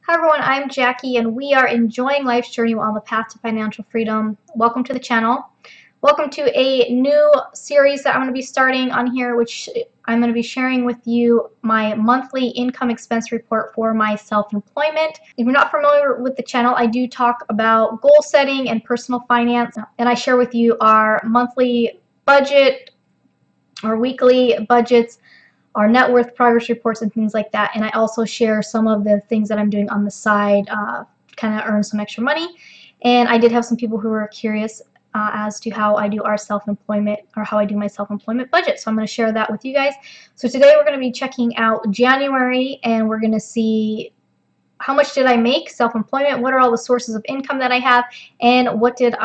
Hi everyone, I'm Jackie and we are enjoying life's journey on the path to financial freedom. Welcome to the channel. Welcome to a new series that I'm going to be starting on here, which I'm going to be sharing with you my monthly income expense report for my self-employment. If you're not familiar with the channel, I do talk about goal setting and personal finance, and I share with you our monthly budget or weekly budgets, our net worth progress reports and things like that. And I also share some of the things that I'm doing on the side, kind of earn some extra money. And I did have some people who were curious as to how I do our self-employment, or how I do my self-employment budget. So I'm going to share that with you guys. So today we're going to be checking out January, and we're going to see how much did I make self-employment, what are all the sources of income that I have, and what did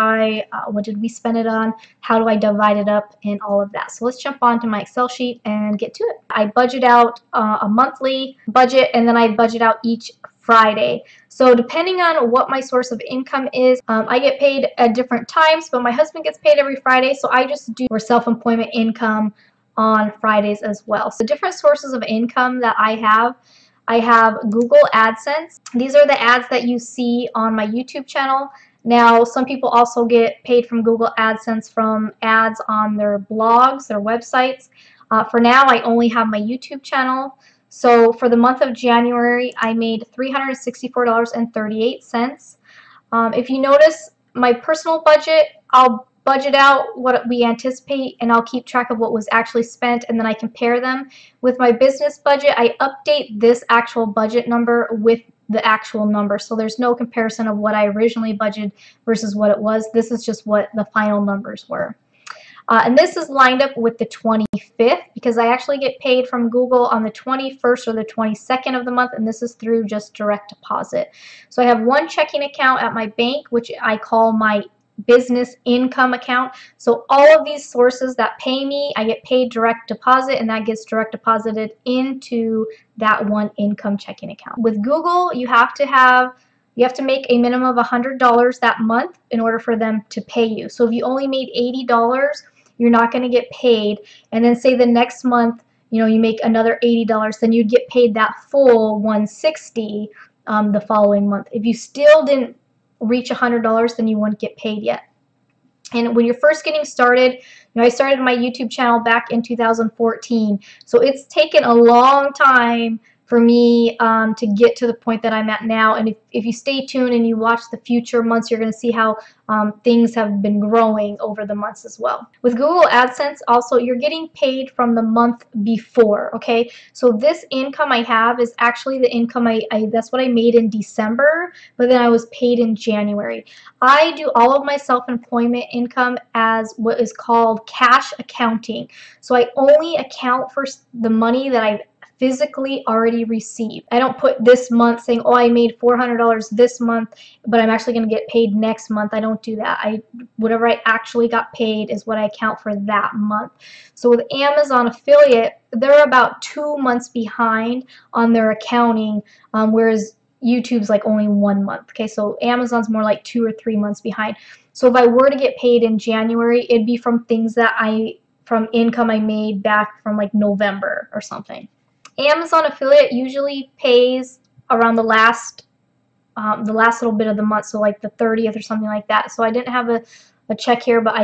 we spend it on, how do I divide it up, and all of that. So let's jump on to my Excel sheet and get to it. I budget out a monthly budget, and then I budget out each Friday. So depending on what my source of income is, I get paid at different times, but my husband gets paid every Friday, so I just do for self-employment income on Fridays as well. So different sources of income that I have Google AdSense. These are the ads that you see on my YouTube channel. Now, some people also get paid from Google AdSense from ads on their blogs, their websites. For now, I only have my YouTube channel. So for the month of January, I made $364.38. If you notice my personal budget, I'll budget out what we anticipate, and I'll keep track of what was actually spent, and then I compare them. With my business budget, I update this actual budget number with the actual number, so there's no comparison of what I originally budgeted versus what it was. This is just what the final numbers were. And this is lined up with the 25th because I actually get paid from Google on the 21st or the 22nd of the month, and this is through just direct deposit. So I have one checking account at my bank, which I call my business income account. So all of these sources that pay me, I get paid direct deposit, and that gets direct deposited into that one income checking account. With Google, you have to make a minimum of $100 that month in order for them to pay you. So if you only made $80, you're not going to get paid. And then say the next month, you make another $80, then you'd get paid that full $160 the following month. If you still didn't reach $100, then you wouldn't get paid yet. And when you're first getting started, I started my YouTube channel back in 2014, so it's taken a long time for me to get to the point that I'm at now. And if you stay tuned and you watch the future months, you're going to see how things have been growing over the months as well. With Google AdSense, also, you're getting paid from the month before, okay? So this income I have is actually the income that's what I made in December, but then I was paid in January. I do all of my self-employment income as what is called cash accounting. So I only account for the money that I've physically already received. I don't put this month saying, oh, I made $400 this month, but I'm actually going to get paid next month. I don't do that. Whatever I actually got paid is what I count for that month. So with Amazon affiliate, they're about 2 months behind on their accounting, whereas YouTube's like only 1 month. Okay, so Amazon's more like 2 or 3 months behind. So if I were to get paid in January, it'd be from things from income I made back from like November or something. Amazon affiliate usually pays around the last little bit of the month, so like the 30th or something like that. So I didn't have a check here, but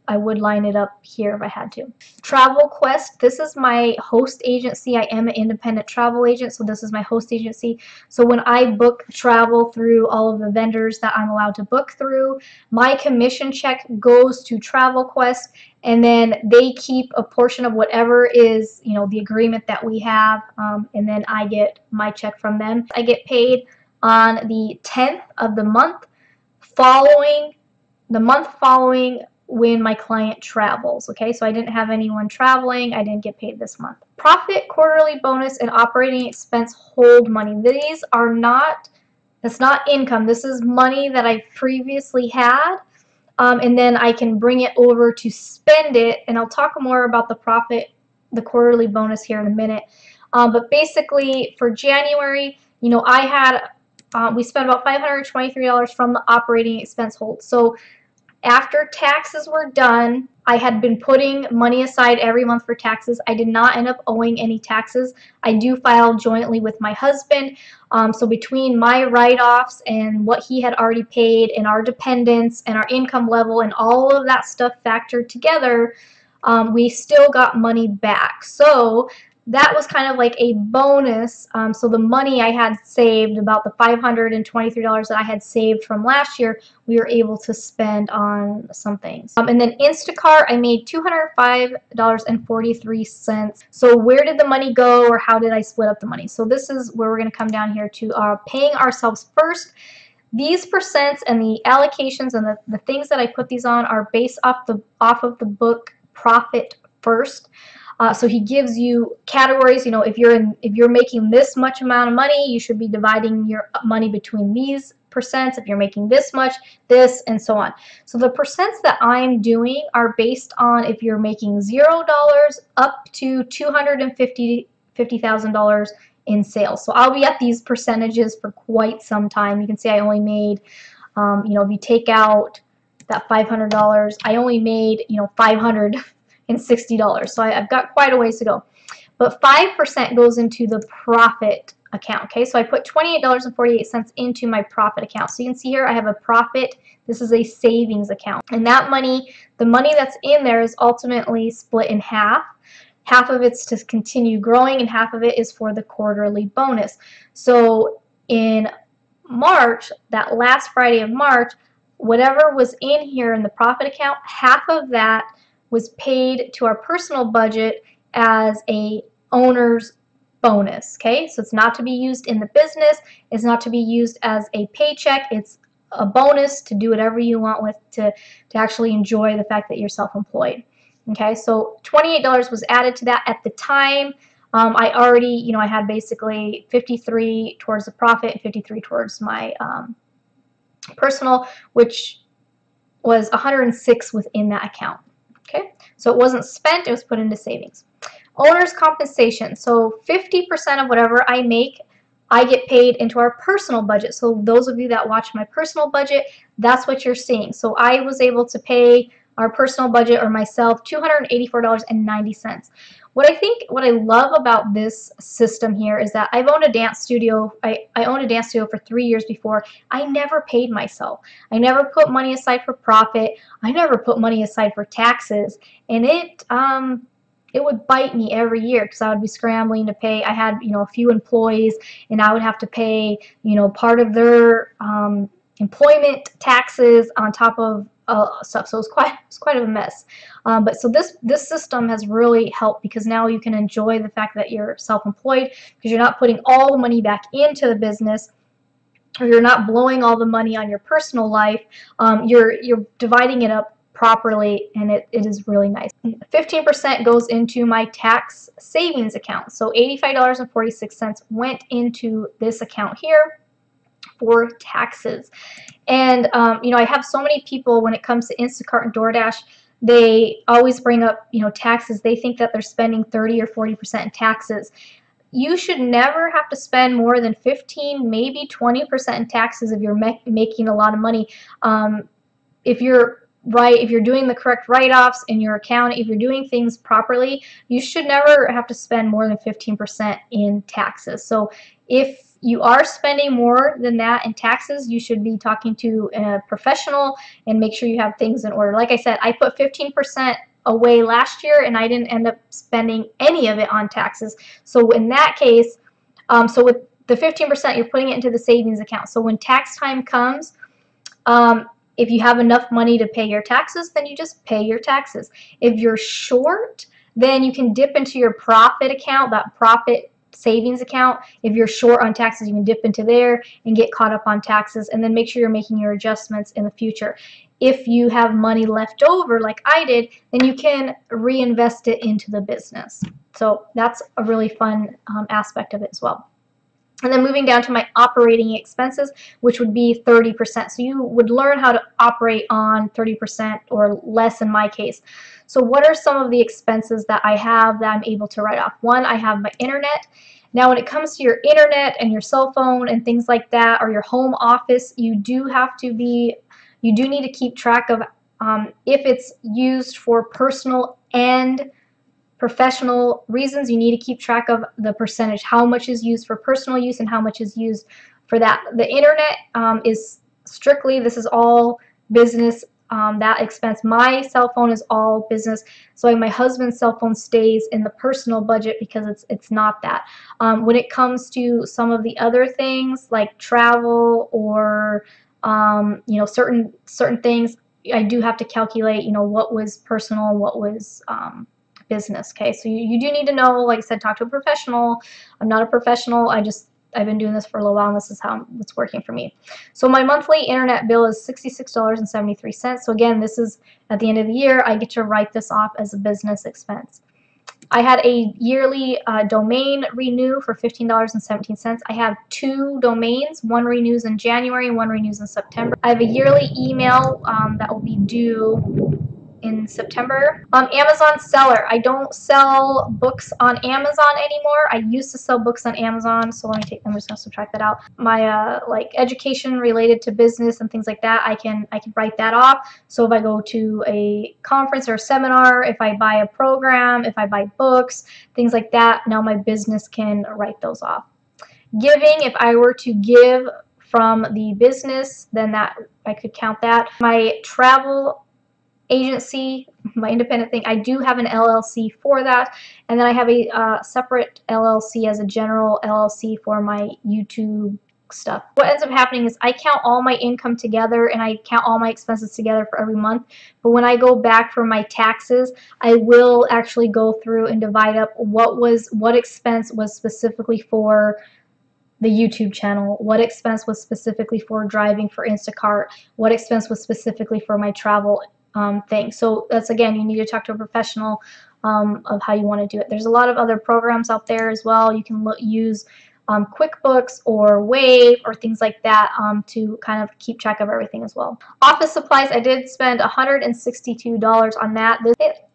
I would line it up here if I had to. Travel Quest, this is my host agency. I am an independent travel agent, so this is my host agency. So when I book travel through all of the vendors that I'm allowed to book through, my commission check goes to Travel Quest, and then they keep a portion of whatever is, the agreement that we have, and then I get my check from them. I get paid on the 10th of the month following when my client travels. Okay, so I didn't have anyone traveling, I didn't get paid this month. Profit, quarterly bonus, and operating expense hold money. These are that's not income. This is money that I previously had, and then I can bring it over to spend it, and I'll talk more about the profit, the quarterly bonus here in a minute. But basically for January, we spent about $523 from the operating expense hold. So after taxes were done, I had been putting money aside every month for taxes. I did not end up owing any taxes. I do file jointly with my husband. So between my write-offs and what he had already paid and our dependents and our income level and all of that stuff factored together, we still got money back. So that was kind of like a bonus. So the money I had saved, about the $523 that I had saved from last year, we were able to spend on some things. And then Instacart, I made $205.43. So where did the money go, or how did I split up the money? So this is where we're going to come down here to paying ourselves first. These percents and the allocations and the things that I put these on are based off of the book Profit First. So he gives you categories. You know, if you're making this much amount of money, you should be dividing your money between these percents. If you're making this much, this, and so on. So the percents that I'm doing are based on if you're making $0 up to $250,000 in sales. So I'll be at these percentages for quite some time. You can see I only made, you know, if you take out that $500, I only made, you know, $560. So I've got quite a ways to go. But 5% goes into the profit account. Okay, so I put $28.48 into my profit account. So you can see here I have a profit. This is a savings account. And that money, the money that's in there, is ultimately split in half. Half of it's to continue growing and half of it is for the quarterly bonus. So in March, that last Friday of March, whatever was in here in the profit account, half of that was paid to our personal budget as a owner's bonus. Okay, so it's not to be used in the business. It's not to be used as a paycheck. It's a bonus to do whatever you want with, to actually enjoy the fact that you're self-employed. Okay, so $28 was added to that at the time. I already, you know, I had basically 53 towards the profit and 53 towards my personal, which was 106 within that account. Okay, so it wasn't spent, it was put into savings. Owner's compensation. So 50% of whatever I make, I get paid into our personal budget. So those of you that watch my personal budget, that's what you're seeing. So I was able to pay our personal budget, or myself, $284.90. What I love about this system here is that I've owned a dance studio. I owned a dance studio for 3 years before. I never paid myself. I never put money aside for profit. I never put money aside for taxes, and it would bite me every year because I would be scrambling to pay. I had, you know, a few employees, and I would have to pay, you know, part of their employment taxes on top of stuff. So it's quite a mess. But so this system has really helped, because now you can enjoy the fact that you're self-employed, because you're not putting all the money back into the business, or you're not blowing all the money on your personal life. You're dividing it up properly, and it is really nice. 15% goes into my tax savings account. So $85.46 went into this account here for taxes. And you know, I have so many people, when it comes to Instacart and DoorDash, they always bring up, you know, taxes. They think that they're spending 30 or 40% in taxes. You should never have to spend more than 15, maybe 20% in taxes if you're making a lot of money. If you're doing the correct write-offs in your account, if you're doing things properly, you should never have to spend more than 15% in taxes. So if you are spending more than that in taxes, you should be talking to a professional and make sure you have things in order. Like I said, I put 15% away last year, and I didn't end up spending any of it on taxes. So in that case, so with the 15%, you're putting it into the savings account. So when tax time comes, if you have enough money to pay your taxes, then you just pay your taxes. If you're short, then you can dip into your profit account, that profit savings account. If you're short on taxes, you can dip into there and get caught up on taxes, and then make sure you're making your adjustments in the future. If you have money left over, like I did, then you can reinvest it into the business. So that's a really fun aspect of it as well. And then moving down to my operating expenses, which would be 30%. So you would learn how to operate on 30% or less in my case. So what are some of the expenses that I have that I'm able to write off? One, I have my internet. Now when it comes to your internet and your cell phone and things like that, or your home office, you do need to keep track of If it's used for personal and professional reasons, you need to keep track of the percentage, how much is used for personal use and how much is used for that. The internet is strictly, this is all business, that expense. My cell phone is all business, so my husband's cell phone stays in the personal budget because it's not that. When it comes to some of the other things like travel or you know, certain things, I do have to calculate, you know, what was personal and what was business. Okay, so you do need to know, like I said, talk to a professional. I'm not a professional. I've been doing this for a little while, and this is how it's working for me. So my monthly internet bill is $66.73. So again, this is at the end of the year, I get to write this off as a business expense. I had a yearly domain renew for $15.17. I have 2 domains. One renews in January and one renews in September. I have a yearly email that will be due in September. Amazon seller. I don't sell books on Amazon anymore. I used to sell books on Amazon, so I'm just gonna subtract that out. My like education related to business and things like that, I can write that off. So if I go to a conference or a seminar, if I buy a program, if I buy books, things like that, now my business can write those off. Giving, if I were to give from the business, then that I could count that. My travel agency, my independent thing, I do have an LLC for that, and then I have a separate LLC as a general LLC for my YouTube stuff. What ends up happening is I count all my income together and I count all my expenses together for every month, but when I go back for my taxes, I will actually go through and divide up what expense was specifically for the YouTube channel, what expense was specifically for driving for Instacart, what expense was specifically for my travel thing. So that's, again, you need to talk to a professional of how you want to do it. There's a lot of other programs out there as well. You can use QuickBooks or Wave or things like that to kind of keep track of everything as well. Office supplies, I did spend $162 on that.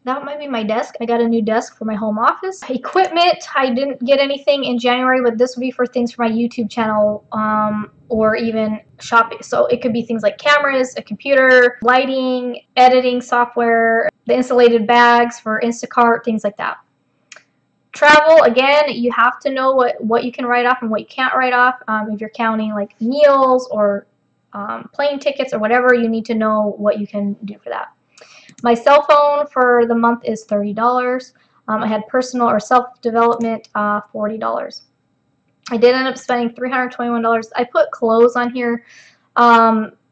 That might be my desk. I got a new desk for my home office. Equipment, I didn't get anything in January, but this would be for things for my YouTube channel or even shopping. So it could be things like cameras, a computer, lighting, editing software, the insulated bags for Instacart, things like that. Travel, again, you have to know what you can write off and what you can't write off. If you're counting like meals or plane tickets or whatever, you need to know what you can do for that. My cell phone for the month is $30. I had personal or self-development $40. I did end up spending $321. I put clothes on here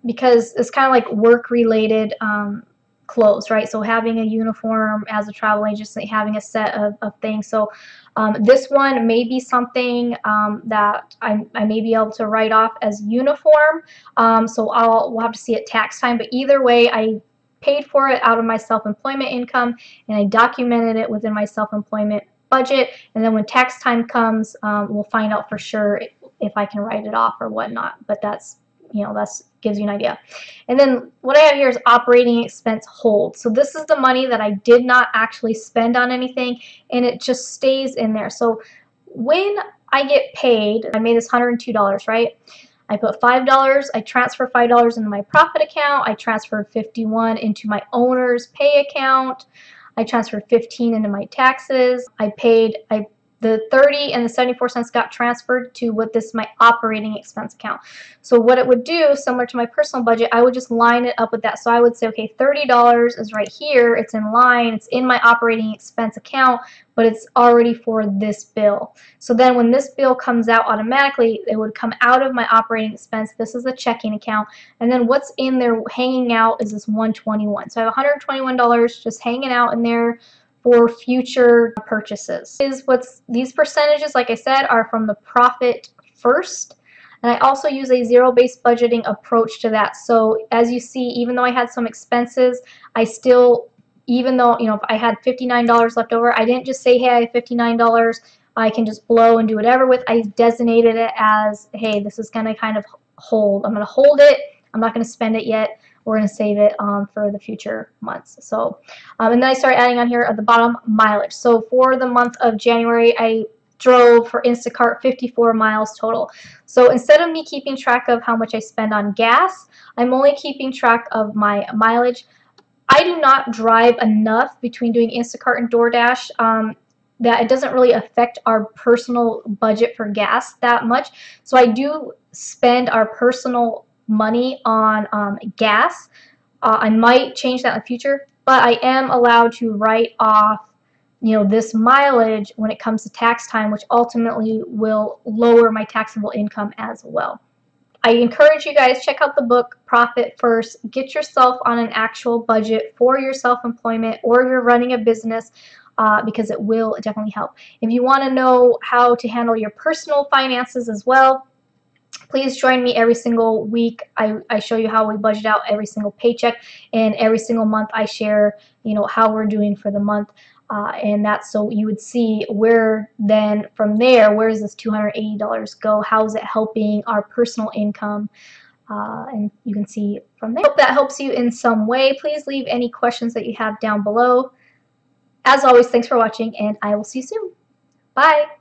because it's kind of like work-related clothes, right? So having a uniform as a travel agent, having a set of things. So this one may be something that I may be able to write off as uniform. So we'll have to see at tax time. But either way, I paid for it out of my self-employment income, and I documented it within my self-employment budget, and then when tax time comes, we'll find out for sure if I can write it off or whatnot. But that's, you know, that's gives you an idea. And then what I have here is operating expense hold. So this is the money that I did not actually spend on anything, and it just stays in there. So when I get paid, I made this $102, right? I put $5, I transfer $5 into my profit account, I transferred $51 into my owner's pay account, I transferred $15 into my taxes, the 30 and the 74 cents got transferred to my operating expense account. So what it would do, similar to my personal budget, I would just line it up with that. So I would say, okay, $30 is right here, it's in line, it's in my operating expense account, but it's already for this bill. So then when this bill comes out automatically, it would come out of my operating expense. This is a checking account, and then what's in there hanging out is this $121. So I have $121 just hanging out in there for future purchases. These percentages, like I said, are from the profit first, and I also use a zero-based budgeting approach to that. So as you see, even though I had some expenses, I still, even though, you know, if I had $59 left over, I didn't just say, hey, I have $59, I can just blow and do whatever with. I designated it as, hey, this is going to kind of hold. I'm going to hold it. I'm not going to spend it yet. We're going to save it for the future months. So, and then I started adding on here at the bottom mileage. So for the month of January, I drove for Instacart 54 miles total. So instead of me keeping track of how much I spend on gas, I'm only keeping track of my mileage. I do not drive enough between doing Instacart and DoorDash that it doesn't really affect our personal budget for gas that much. So I do spend our personal money on gas. I might change that in the future, but I am allowed to write off, this mileage when it comes to tax time, which ultimately will lower my taxable income as well. I encourage you guys, check out the book Profit First. Get yourself on an actual budget for your self-employment or you're running a business, because it will definitely help. If you want to know how to handle your personal finances as well, please join me every single week. I show you how we budget out every single paycheck, and every single month I share, how we're doing for the month. And that's so you would see where then from there, where does this $280 go? How is it helping our personal income? And you can see from there. I hope that helps you in some way. Please leave any questions that you have down below. As always, thanks for watching, and I will see you soon. Bye.